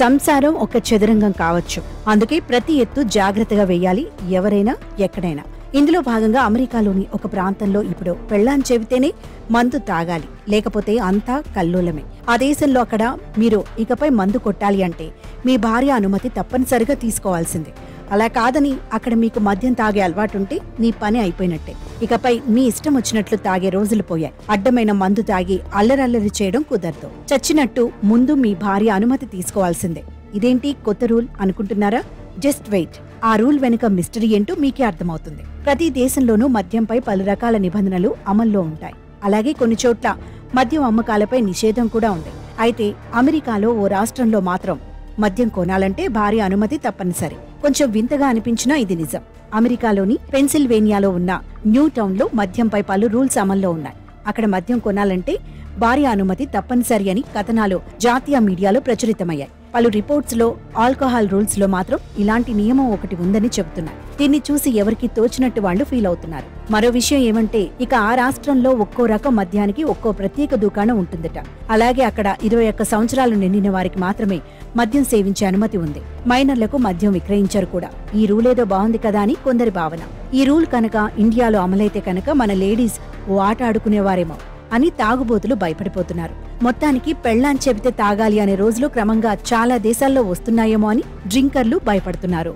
సంసారం ఒక చదురంగం కావచ్చు. అందుకే ప్రతి ఎత్తు జాగ్రత్తగా వేయాలి, ఎవరైనా ఎక్కడైనా. ఇందులో భాగంగా అమెరికాలోని ఒక ప్రాంతంలో ఇప్పుడు పెళ్లాం చెబితేనే మందు తాగాలి, లేకపోతే అంతా కల్లోలమే. ఆ దేశంలో అక్కడ మీరు ఇకపై మందు కొట్టాలి అంటే మీ భార్య అనుమతి తప్పనిసరిగా తీసుకోవాల్సిందే. అలా కాదని అక్కడ మీకు మద్యం తాగే అలవాటుంటే నీ పని అయిపోయినట్టే. ఇకపై మీ ఇష్టం వచ్చినట్లు తాగే రోజులు పోయాయి. అడ్డమైన మందు తాగి అల్లరల్లరి చేయడం కుదరదు. చచ్చినట్టు ముందు మీ భార్య అనుమతి తీసుకోవాల్సిందే. ఇదేంటి కొత్త రూల్ అనుకుంటున్నారా? జస్ట్ వెయిట్, ఆ రూల్ వెనుక మిస్టరీ ఏంటో మీకే అర్థమవుతుంది. ప్రతి దేశంలోనూ మద్యంపై పలు రకాల నిబంధనలు అమల్లో ఉంటాయి. అలాగే కొన్ని చోట్ల మద్యం అమ్మకాలపై నిషేధం కూడా ఉంది. అయితే అమెరికాలో ఓ రాష్ట్రంలో మాత్రం మద్యం కొనాలంటే భార్య అనుమతి తప్పనిసరి. కొంచెం వింతగా అనిపించినా ఇది నిజం. అమెరికాలోని పెన్సిల్వేనియాలో ఉన్న న్యూ టౌన్ లో మద్యంపై పలు రూల్స్ అమల్లో ఉన్నాయి. అక్కడ మద్యం కొనాలంటే భార్య అనుమతి తప్పనిసరి అని కథనాలు జాతీయ మీడియాలో ప్రచురితమయ్యాయి. పలు రిపోర్ట్స్ లో ఆల్కహాల్ రూల్స్ లో మాత్రం ఇలాంటి నియమం ఒకటి ఉందని చెబుతున్నారు. దీన్ని చూసి ఎవరికి తోచినట్టు వాళ్లు ఫీల్ అవుతున్నారు. మరో విషయం ఏమంటే, ఇక ఆ రాష్ట్రంలో ఒక్కో రకం మద్యానికి ఒక్కో ప్రత్యేక దుకాణం ఉంటుందట. అలాగే అక్కడ 21 సంవత్సరాలు నిండిన వారికి మాత్రమే మద్యం సేవించే అనుమతి ఉంది. మైనర్లకు మద్యం విక్రయించరు కూడా. ఈ రూల్ ఏదో బాగుంది కదా అని కొందరి భావన. ఈ రూల్ కనుక ఇండియాలో అమలైతే కనుక మన లేడీస్ ఓ ఆట ఆడుకునేవారేమో అని తాగుబోతులు భయపడిపోతున్నారు. మొత్తానికి పెళ్లాం చెబితే తాగాలి అనే రోజులు క్రమంగా చాలా దేశాల్లో వస్తున్నాయేమో అని డ్రింకర్లు భయపడుతున్నారు.